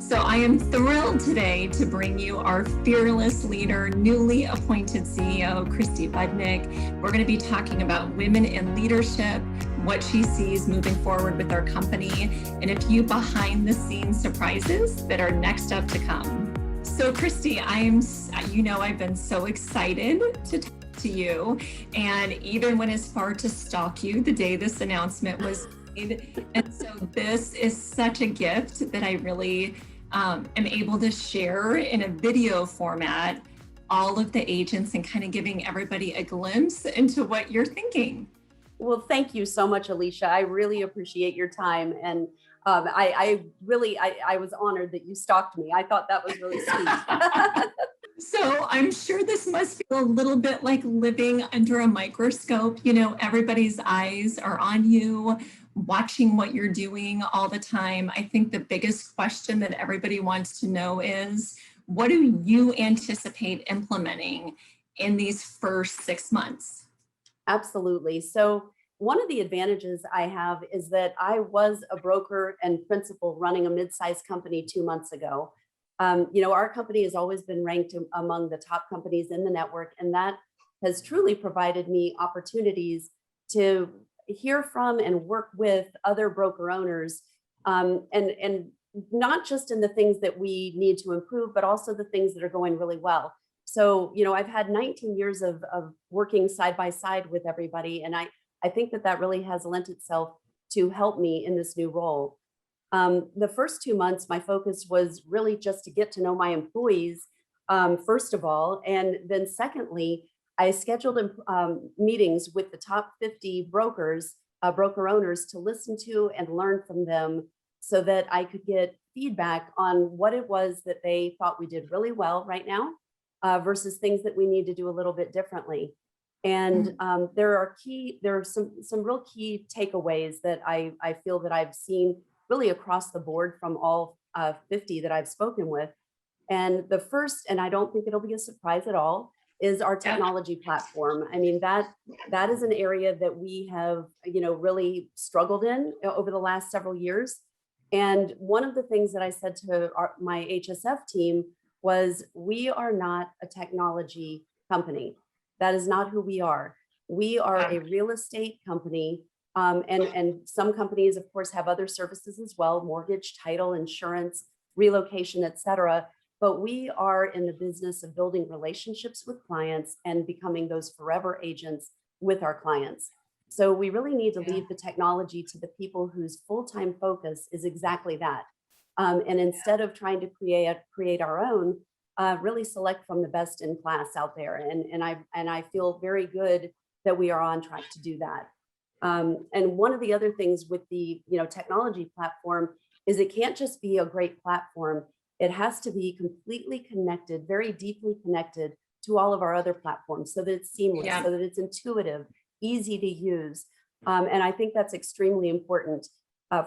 So I am thrilled today to bring you our fearless leader, newly appointed CEO, Christy Budnick. We're going to be talking about women in leadership, what she sees moving forward with our company, and a few behind the scenes surprises that are next up to come. So Christy, I've been so excited to talk to you, and even went as far to stalk you the day this announcement was made. And so this is such a gift that I really am able to share in a video format all of the agents and kind of giving everybody a glimpse into what you're thinking. Well, thank you so much, Alicia. I really appreciate your time. And I was honored that you stalked me. I thought that was really sweet. So I'm sure this must feel a little bit like living under a microscope. You know, everybody's eyes are on you, watching what you're doing all the time. I think the biggest question that everybody wants to know is, what do you anticipate implementing in these first 6 months? Absolutely. So one of the advantages I have is that I was a broker and principal running a mid-sized company 2 months ago. Our company has always been ranked among the top companies in the network, and that has truly provided me opportunities to hear from and work with other broker owners, and not just in the things that we need to improve, but also the things that are going really well. So, I've had 19 years of working side by side with everybody, and I think that really has lent itself to help me in this new role. The first 2 months, my focus was really just to get to know my employees, first of all. And then secondly, I scheduled meetings with the top 50 broker owners to listen to and learn from them so that I could get feedback on what it was that they thought we did really well right now versus things that we need to do a little bit differently. And there are some real key takeaways that I feel that I've seen really across the board from all 50 that I've spoken with. And the first, and I don't think it'll be a surprise at all, is our technology platform. I mean, that is an area that we have, really struggled in over the last several years. And one of the things that I said to my HSF team was, we are not a technology company. That is not who we are. We are a real estate company. And some companies, of course, have other services as well: mortgage, title, insurance, relocation, et cetera. But we are in the business of building relationships with clients and becoming those forever agents with our clients. So we really need to leave the technology to the people whose full-time focus is exactly that. And instead of trying to create our own, really select from the best in class out there. And I feel very good that we are on track to do that. And one of the other things with the technology platform is it can't just be a great platform. It has to be completely connected, very deeply connected to all of our other platforms, so that it's seamless, so that it's intuitive, easy to use. And I think that's extremely important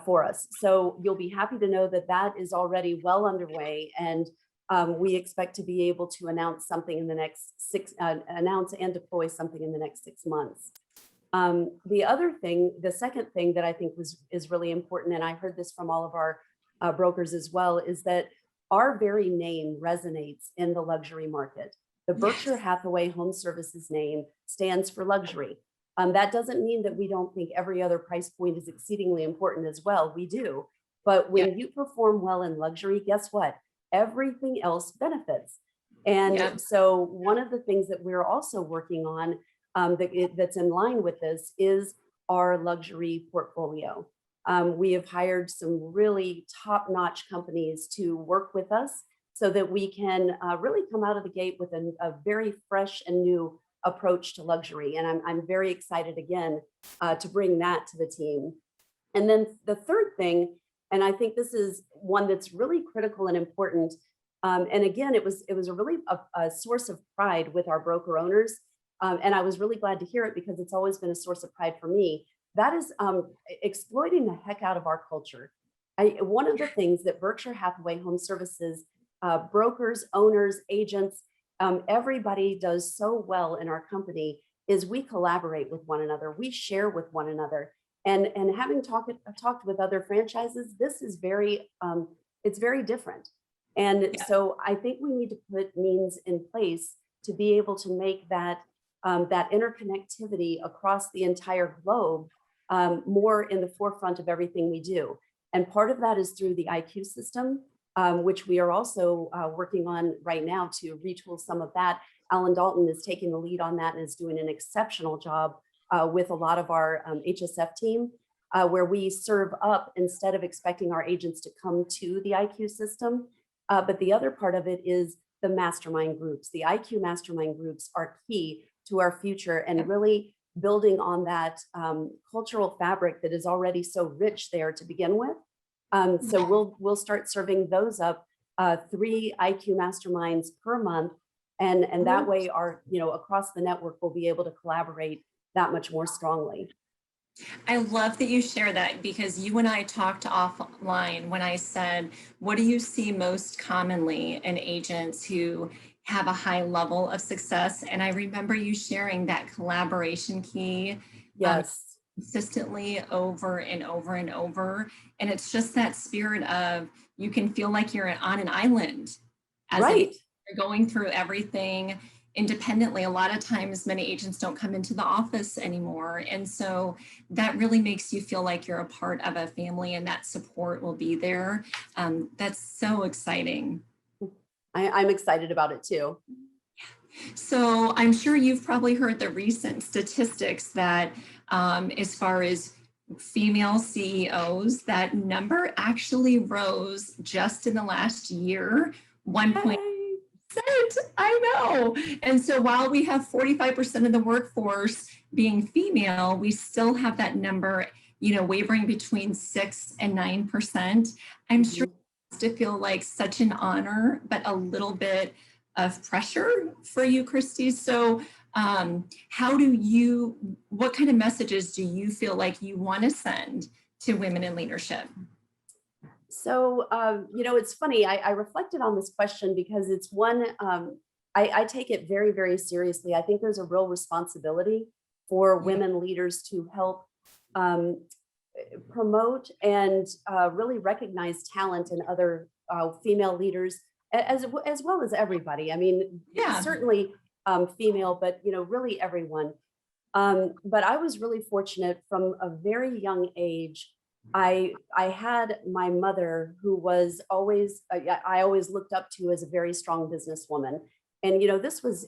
for us. So you'll be happy to know that is already well underway, and we expect to be able to announce something in the next announce and deploy something in the next 6 months. The second thing that I think is really important, and I heard this from all of our brokers as well, is that our very name resonates in the luxury market. The Berkshire Hathaway Home Services name stands for luxury. That doesn't mean that we don't think every other price point is exceedingly important as well. We do. But when you perform well in luxury, guess what? Everything else benefits. And so one of the things that we're also working on that's in line with this is our luxury portfolio. We have hired some really top-notch companies to work with us so that we can really come out of the gate with a very fresh and new approach to luxury. And I'm very excited again to bring that to the team. And then the third thing, and I think this is one that's really critical and important. And again, it was a source of pride with our broker owners. And I was really glad to hear it because it's always been a source of pride for me. That is exploiting the heck out of our culture. One of the things that Berkshire Hathaway Home Services, brokers, owners, agents, everybody does so well in our company is we collaborate with one another. We share with one another. And having talked with other franchises, this is it's very different. And Yeah. so I think we need to put means in place to be able to make that that interconnectivity across the entire globe more in the forefront of everything we do. And part of that is through the IQ system, which we are also working on right now to retool some of that. Alan Dalton is taking the lead on that and is doing an exceptional job with a lot of our HSF team, where we serve up instead of expecting our agents to come to the IQ system. But the other part of it is the mastermind groups. The IQ mastermind groups are key to our future and really building on that cultural fabric that is already so rich there to begin with. So we'll start serving those up 3 IQ masterminds per month. And that way our, across the network, we'll be able to collaborate that much more strongly. I love that you share that, because you and I talked offline when I said, what do you see most commonly in agents who have a high level of success? And I remember you sharing that collaboration key Yes. consistently over and over and over. And it's just that spirit of, you can feel like you're on an island as Right. you're going through everything independently. A lot of times many agents don't come into the office anymore. And so that really makes you feel like you're a part of a family and that support will be there. That's so exciting. I'm excited about it too. So I'm sure you've probably heard the recent statistics that as far as female CEOs, that number actually rose just in the last year, 1.8%. I know. And so while we have 45% of the workforce being female, we still have that number, wavering between 6 and 9%. I'm sure it has to feel like such an honor, but a little bit of pressure for you, Christy. So what kind of messages do you feel like you want to send to women in leadership? So, it's funny, I reflected on this question because it's one, I take it very, very seriously. I think there's a real responsibility for women leaders to help promote and really recognize talent in other female leaders, as well as everybody. I mean, certainly female, but really everyone. But I was really fortunate from a very young age. I had my mother, who was always, I always looked up to as a very strong businesswoman. And this was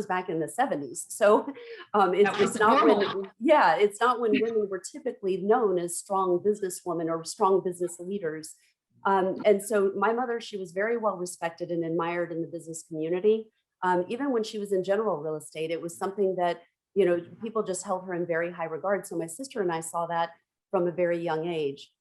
back in the 70s. So it's not when, it's not when women were typically known as strong businesswomen or strong business leaders. And so my mother, she was very well respected and admired in the business community. Even when she was in general real estate, it was something that, people just held her in very high regard. So my sister and I saw that from a very young age.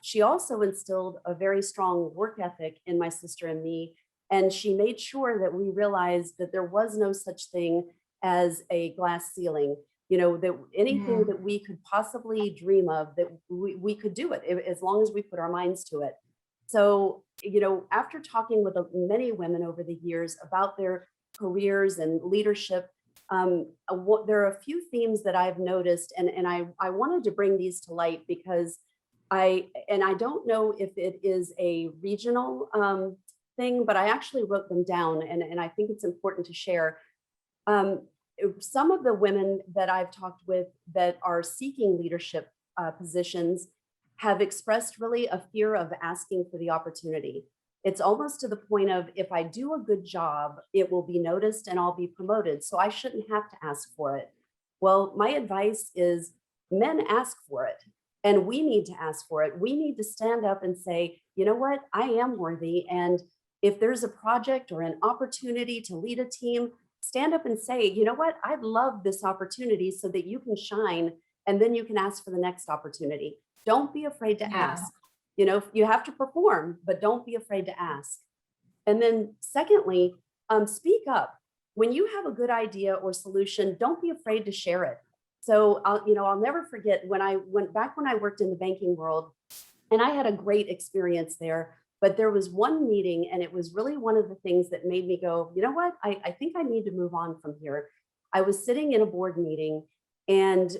She also instilled a very strong work ethic in my sister and me. And she made sure that we realized that there was no such thing as a glass ceiling, that anything that we could possibly dream of, that we could do it as long as we put our minds to it. So, after talking with many women over the years about their careers and leadership, there are a few themes that I've noticed, and I wanted to bring these to light because I don't know if it is a regional thing, but I actually wrote them down, and I think it's important to share. Some of the women that I've talked with that are seeking leadership positions have expressed really a fear of asking for the opportunity. It's almost to the point of, if I do a good job, it will be noticed and I'll be promoted, so I shouldn't have to ask for it. Well, my advice is, men ask for it, and we need to ask for it. We need to stand up and say, you know what, I am worthy. And if there's a project or an opportunity to lead a team, stand up and say, you know what, I'd love this opportunity, so that you can shine, and then you can ask for the next opportunity. Don't be afraid to ask. You have to perform, but don't be afraid to ask. And then secondly, speak up. When you have a good idea or solution, don't be afraid to share it. So I'll never forget when I worked in the banking world, and I had a great experience there. But there was one meeting, and it was really one of the things that made me go, you know what, I think I need to move on from here. I was sitting in a board meeting, and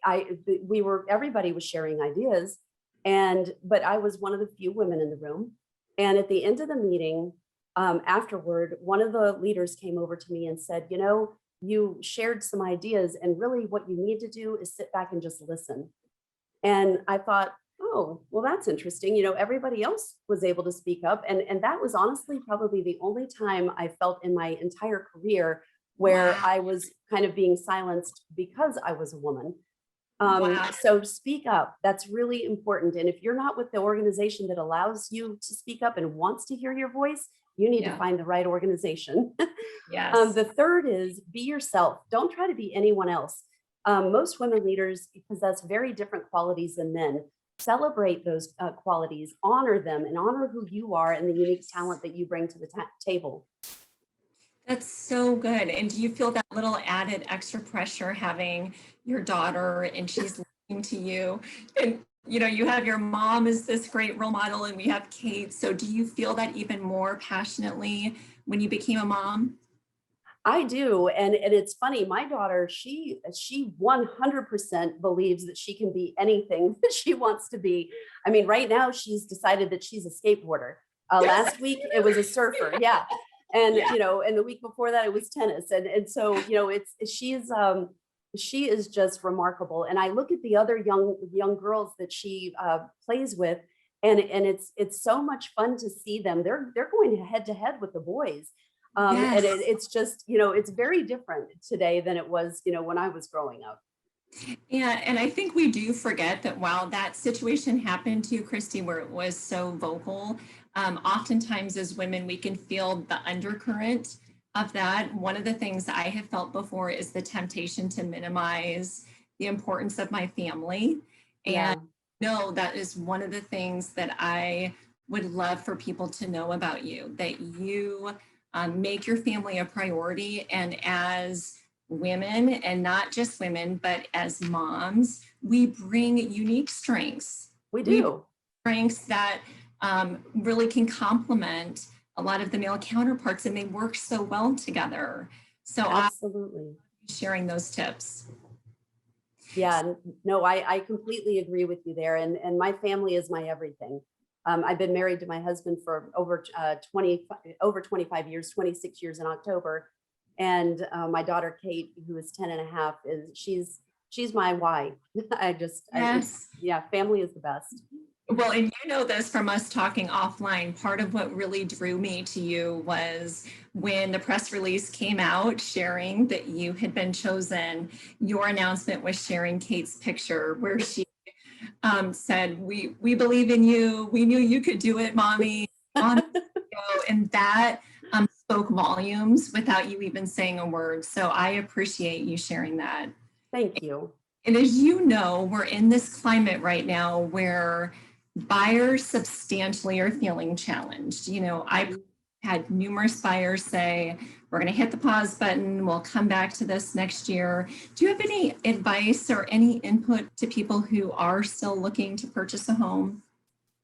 everybody was sharing ideas. But I was one of the few women in the room. And at the end of the meeting, afterward, one of the leaders came over to me and said, you know, you shared some ideas, and really what you need to do is sit back and just listen. And I thought, oh, well, that's interesting. You know, everybody else was able to speak up. And that was honestly probably the only time I felt in my entire career where Wow. I was kind of being silenced because I was a woman. Wow. So speak up. That's really important. And if you're not with the organization that allows you to speak up and wants to hear your voice, you need to Yeah. find the right organization. Yes. The third is be yourself. Don't try to be anyone else. Most women leaders possess very different qualities than men. Celebrate those qualities, honor them, and honor who you are and the unique talent that you bring to the table. That's so good. And do you feel that little added extra pressure having your daughter and she's listening to you? And you know, you have your mom as this great role model, and we have Kate. So do you feel that even more passionately when you became a mom? I do. And it's funny, my daughter, she 100% believes that she can be anything that she wants to be. I mean, right now she's decided that she's a skateboarder. Yes. Last week it was a surfer. Yeah. And Yeah. you know, and the week before that it was tennis. And so, you know, she is just remarkable. And I look at the other young girls that she plays with, and it's so much fun to see them. They're going head to head with the boys. And Yes. it's just, you know, it's very different today than it was, you know, when I was growing up. Yeah, and I think we do forget that while that situation happened to you, Christy, where it was so vocal, oftentimes as women, we can feel the undercurrent of that. One of the things I have felt before is the temptation to minimize the importance of my family. And Yeah. no, that is one of the things that I would love for people to know about you, that you make your family a priority. And as women, and not just women, but as moms, we bring unique strengths. We We bring do. strengths that really can complement a lot of the male counterparts, and they work so well together. So I'm Absolutely. sharing those tips. Yeah, no, I completely agree with you there. And my family is my everything. I've been married to my husband for over 25 years, 26 years in October. And my daughter, Kate, who is 10 and a half, she's my why. Yes. Yeah, family is the best. Well, and you know this from us talking offline. Part of what really drew me to you was when the press release came out sharing that you had been chosen, your announcement was sharing Kate's picture where she said, we believe in you. We knew you could do it, mommy. On you go. And that spoke volumes without you even saying a word. So I appreciate you sharing that. Thank you. And as you know, we're in this climate right now where buyers substantially are feeling challenged. You know, I've had numerous buyers say, we're going to hit the pause button. We'll come back to this next year. Do you have any advice or any input to people who are still looking to purchase a home?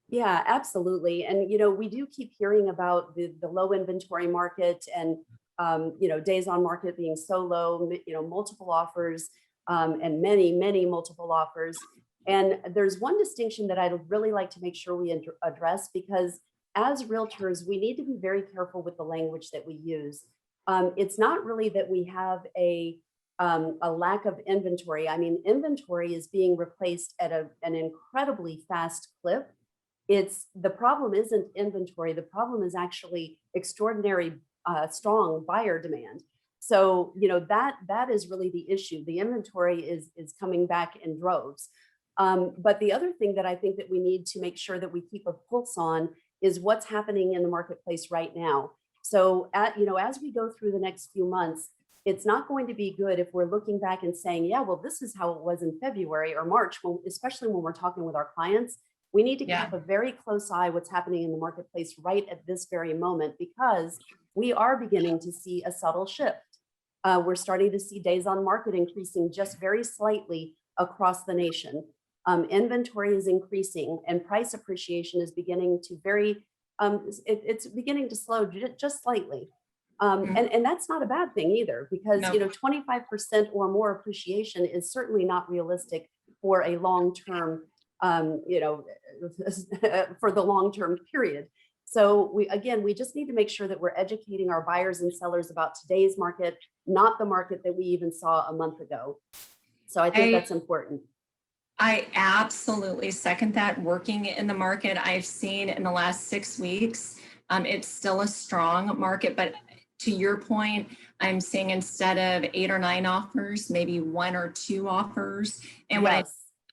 Yeah, absolutely. And, you know, we do keep hearing about the low inventory market and, you know, days on market being so low, you know, multiple offers and many multiple offers. And there's one distinction that I'd really like to make sure we address, because as realtors, we need to be very careful with the language that we use. It's not really that we have a lack of inventory. I mean, inventory is being replaced at an incredibly fast clip. The problem isn't inventory. The problem is actually extraordinary strong buyer demand. So, you know, that is really the issue. The inventory is coming back in droves. But the other thing that I think that we need to make sure that we keep a pulse on is what's happening in the marketplace right now. So, you know, as we go through the next few months, it's not going to be good if we're looking back and saying, yeah, well, this is how it was in February or March, especially when we're talking with our clients. We need to keep a very close eye what's happening in the marketplace right at this very moment, because we are beginning to see a subtle shift. We're starting to see days on market increasing just very slightly across the nation. Inventory is increasing and price appreciation is beginning to it's beginning to slow just slightly. And that's not a bad thing either, because, No. you know, 25% or more appreciation is certainly not realistic for a long-term, you know, for the long-term period. So we just need to make sure that we're educating our buyers and sellers about today's market, not the market that we even saw a month ago. So I think that's important. I absolutely second that. Working in the market, I've seen in the last 6 weeks, it's still a strong market, but to your point, I'm seeing instead of 8 or 9 offers, maybe 1 or 2 offers. And when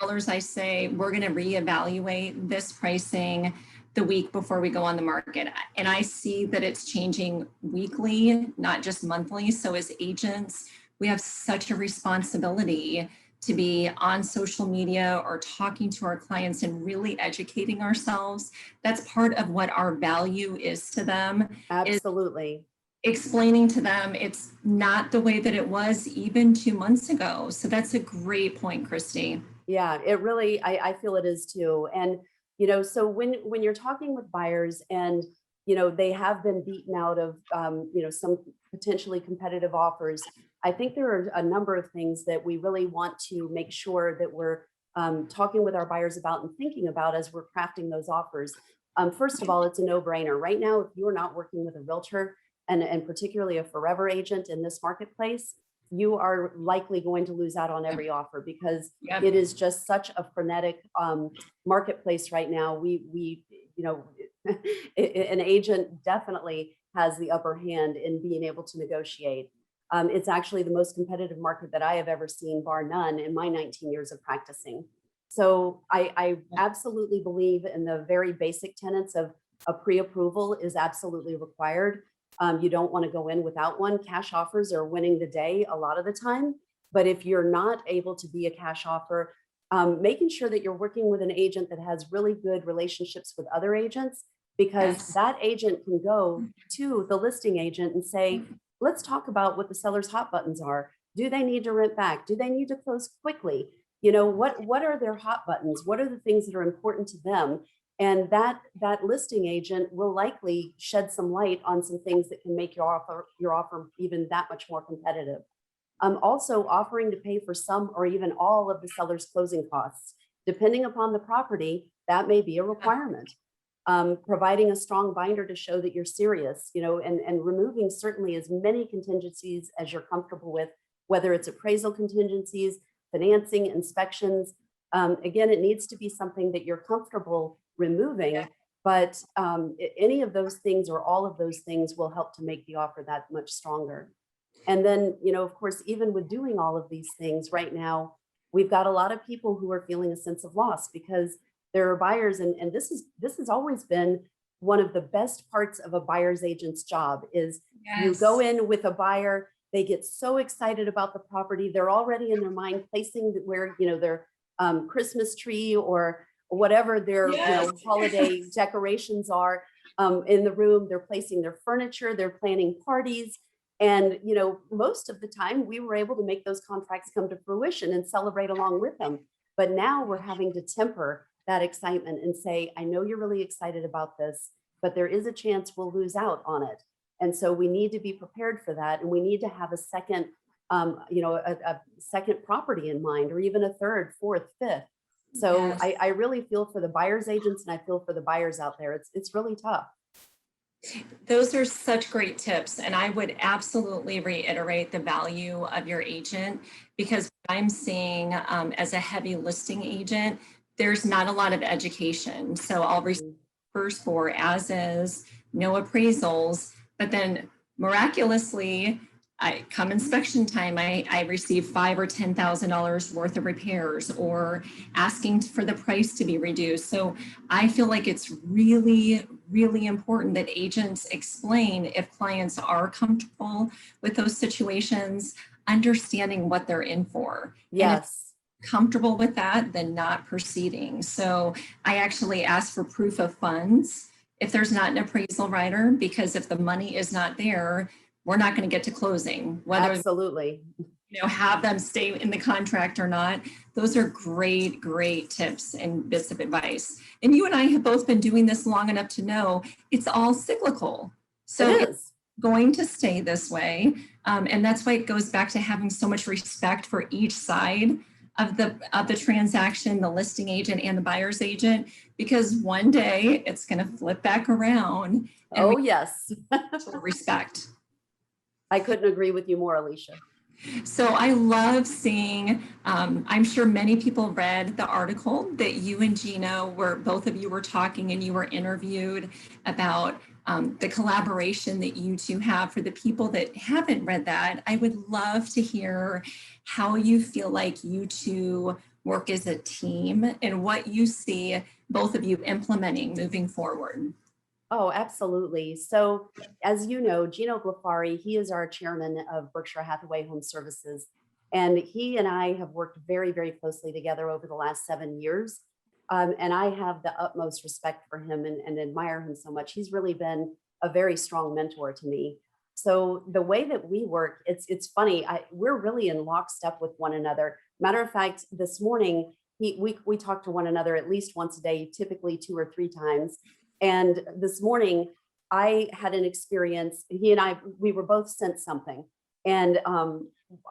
sellers, I say, we're going to reevaluate this pricing the week before we go on the market. And I see that it's changing weekly, not just monthly. So as agents, we have such a responsibility to be on social media or talking to our clients and really educating ourselves. That's part of what our value is to them. Absolutely. Explaining to them it's not the way that it was even 2 months ago. So that's a great point, Christy. Yeah, it really, I feel it is too. And, so when you're talking with buyers and, they have been beaten out of, some potentially competitive offers, I think there are a number of things that we really want to make sure that we're talking with our buyers about and thinking about as we're crafting those offers. First of all, it's a no-brainer. Right now, if you are not working with a realtor, and particularly a forever agent in this marketplace, you are likely going to lose out on every offer because it is just such a frenetic marketplace right now. We an agent definitely has the upper hand in being able to negotiate. It's actually the most competitive market that I have ever seen, bar none, in my 19 years of practicing. So I absolutely believe in the very basic tenets of a pre-approval is absolutely required. You don't want to go in without one. Cash offers are winning the day a lot of the time. But if you're not able to be a cash offer, making sure that you're working with an agent that has really good relationships with other agents, because that agent can go to the listing agent and say, let's talk about what the seller's hot buttons are. Do they need to rent back? Do they need to close quickly? What are their hot buttons? What are the things that are important to them? And that listing agent will likely shed some light on some things that can make your offer even that much more competitive. Also offering to pay for some or even all of the seller's closing costs. Depending upon the property, that may be a requirement. Providing a strong binder to show that you're serious, and removing certainly as many contingencies as you're comfortable with, whether it's appraisal contingencies, financing, inspections. Again, it needs to be something that you're comfortable removing, but any of those things or all of those things will help to make the offer that much stronger. And then, of course, even with doing all of these things right now, we've got a lot of people who are feeling a sense of loss because there are buyers, and this has always been one of the best parts of a buyer's agent's job is you go in with a buyer, they get so excited about the property, they're already in their mind placing where their Christmas tree or whatever their holiday decorations are in the room. They're placing their furniture, they're planning parties. And, most of the time we were able to make those contracts come to fruition and celebrate along with them. But now we're having to temper that excitement and say, I know you're really excited about this, but there is a chance we'll lose out on it. And so we need to be prepared for that. And we need to have a second, a second property in mind, or even a third, fourth, fifth. So I really feel for the buyer's agents and I feel for the buyers out there. It's really tough. Those are such great tips. And I would absolutely reiterate the value of your agent, because what I'm seeing as a heavy listing agent, there's not a lot of education. So I'll receive first for as is, no appraisals, but then miraculously, come inspection time, I receive $5,000 or $10,000 worth of repairs or asking for the price to be reduced. So I feel like it's really, really important that agents explain if clients are comfortable with those situations, understanding what they're in for. Yes. Comfortable with that, then not proceeding. So I actually ask for proof of funds if there's not an appraisal writer, because if the money is not there, we're not going to get to closing, whether absolutely have them stay in the contract or not. Those are great, great tips and bits of advice. And you and I have both been doing this long enough to know it's all cyclical. So it's going to stay this way. And that's why it goes back to having so much respect for each side of the transaction, the listing agent and the buyer's agent, because one day it's going to flip back around. And Oh, yes. respect. I couldn't agree with you more, Alicia. So I love seeing, I'm sure many people read the article that you and Gino both of you were talking and you were interviewed about the collaboration that you two have. For the people that haven't read that, I would love to hear how you feel like you two work as a team and what you see both of you implementing moving forward. Oh, absolutely. So as you know, Gino Glafari, he is our chairman of Berkshire Hathaway Home Services. And he and I have worked very, very closely together over the last 7 years. And I have the utmost respect for him and admire him so much. He's really been a very strong mentor to me. So the way that we work, it's funny. We're really in lockstep with one another. Matter of fact, this morning, we talk to one another at least once a day, typically 2 or 3 times. And this morning, I had an experience. He and we were both sent something. And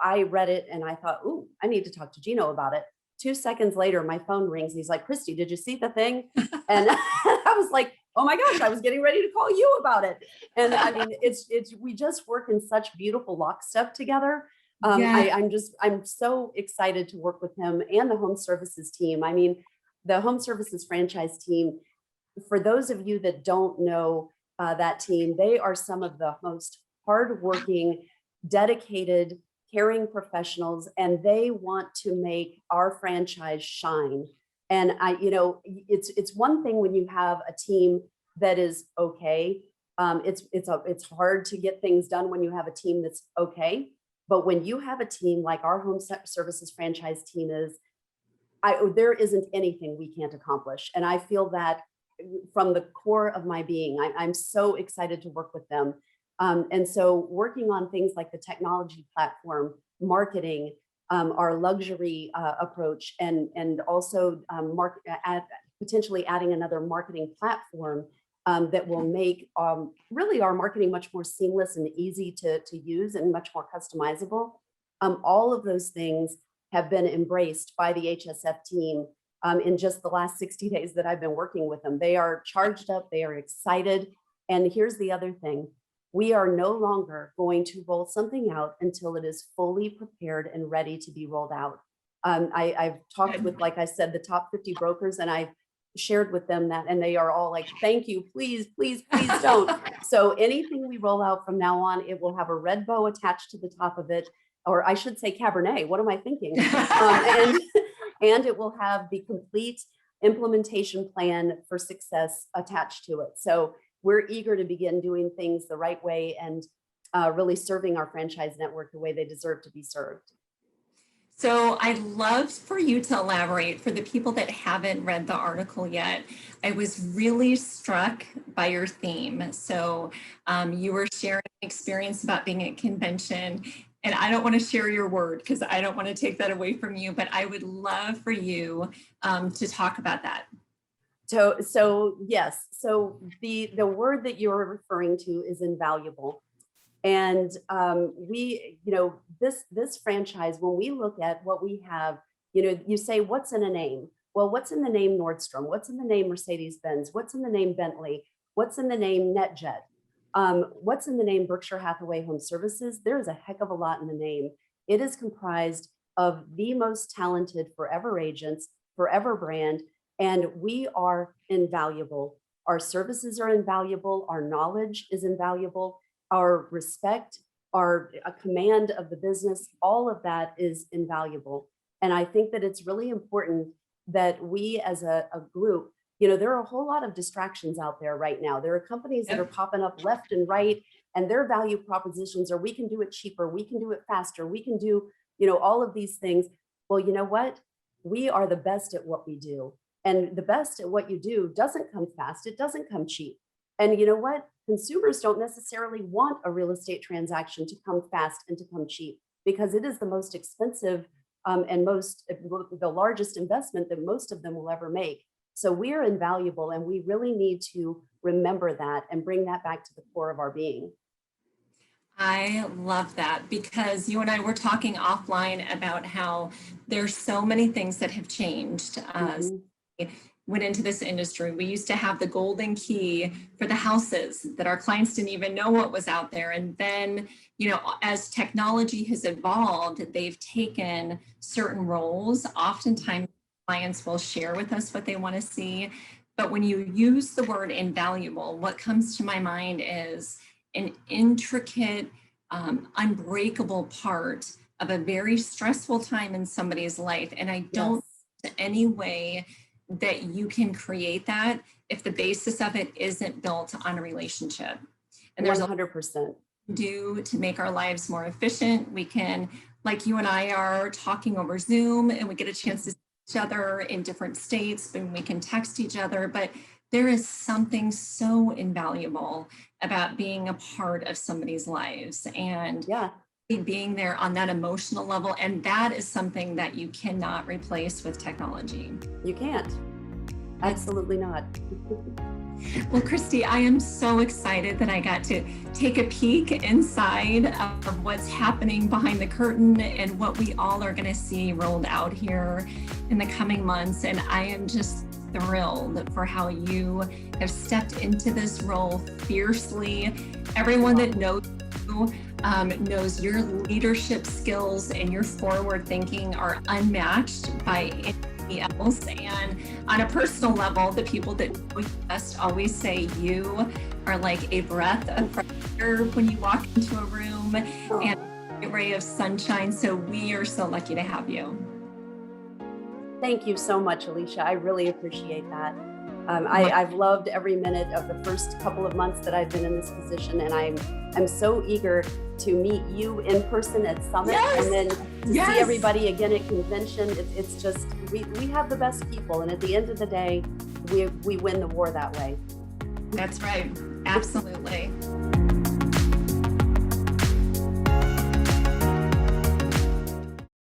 I read it and I thought, ooh, I need to talk to Gino about it. 2 seconds later, my phone rings. He's like, Christy, did you see the thing? And I was like, oh my gosh, I was getting ready to call you about it. And I mean, we just work in such beautiful lockstep together. Yeah. I'm so excited to work with him and the home services team. I mean, the home services franchise team, for those of you that don't know that team, they are some of the most hardworking, dedicated, caring professionals, and they want to make our franchise shine. And it's one thing when you have a team that is okay. It's hard to get things done when you have a team that's okay. But when you have a team like our home services franchise team is, there isn't anything we can't accomplish. And I feel that from the core of my being. I'm so excited to work with them. And so working on things like the technology platform, marketing, our luxury approach, and also potentially adding another marketing platform that will make really our marketing much more seamless and easy to use and much more customizable. All of those things have been embraced by the HSF team in just the last 60 days that I've been working with them. They are charged up, they are excited. And here's the other thing. We are no longer going to roll something out until it is fully prepared and ready to be rolled out. I've talked with, like I said, the top 50 brokers, and I've shared with them that, and they are all like, thank you, please, please, please don't. So anything we roll out from now on, it will have a red bow attached to the top of it, or I should say Cabernet, what am I thinking? And it will have the complete implementation plan for success attached to it. So we're eager to begin doing things the right way and really serving our franchise network the way they deserve to be served. So I'd love for you to elaborate for the people that haven't read the article yet. I was really struck by your theme. So you were sharing an experience about being at convention, and I don't want to share your word because I don't want to take that away from you, but I would love for you to talk about that. So yes, so the word that you're referring to is invaluable. And this franchise, when we look at what we have, you say, what's in a name? Well, what's in the name Nordstrom? What's in the name Mercedes-Benz? What's in the name Bentley? What's in the name NetJet? What's in the name Berkshire Hathaway Home Services? There's a heck of a lot in the name. It is comprised of the most talented forever agents, forever brand, and we are invaluable. Our services are invaluable. Our knowledge is invaluable. Our respect, our command of the business, all of that is invaluable. And I think that it's really important that we as a group, there are a whole lot of distractions out there right now. There are companies that are popping up left and right, and their value propositions are, we can do it cheaper, we can do it faster, we can do, all of these things. Well, you know what? We are the best at what we do. And the best at what you do doesn't come fast, it doesn't come cheap. And you know what? Consumers don't necessarily want a real estate transaction to come fast and to come cheap, because it is the most expensive and the largest investment that most of them will ever make. So we are invaluable, and we really need to remember that and bring that back to the core of our being. I love that because you and I were talking offline about how there's so many things that have changed. Mhm. Went into this industry. We used to have the golden key for the houses that our clients didn't even know what was out there. And then, as technology has evolved, they've taken certain roles. Oftentimes, clients will share with us what they want to see. But when you use the word invaluable, what comes to my mind is an intricate, unbreakable part of a very stressful time in somebody's life. And I don't Yes, in any way that you can create that if the basis of it isn't built on a relationship. And there's a lot 100%. to do to make our lives more efficient. We can, like you and I are talking over Zoom, and we get a chance to see each other in different states, and we can text each other. But there is something so invaluable about being a part of somebody's lives and Yeah, being there on that emotional level. And that is something that you cannot replace with technology. you can't. Absolutely not. Well, Christy, I am so excited that I got to take a peek inside of what's happening behind the curtain and what we all are going to see rolled out here in the coming months. And I am just thrilled for how you have stepped into this role fiercely. Everyone that knows you knows your leadership skills and your forward thinking are unmatched by anybody else. And on a personal level, the people that know you best always say you are like a breath of fresh air when you walk into a room and a ray of sunshine. So we are so lucky to have you. Thank you so much, Alicia. I really appreciate that. I've loved every minute of the first couple of months that I've been in this position, and I'm so eager to meet you in person at Summit, Yes! and then to see everybody again at convention. It's just we have the best people, and at the end of the day, we win the war that way. That's right. Absolutely.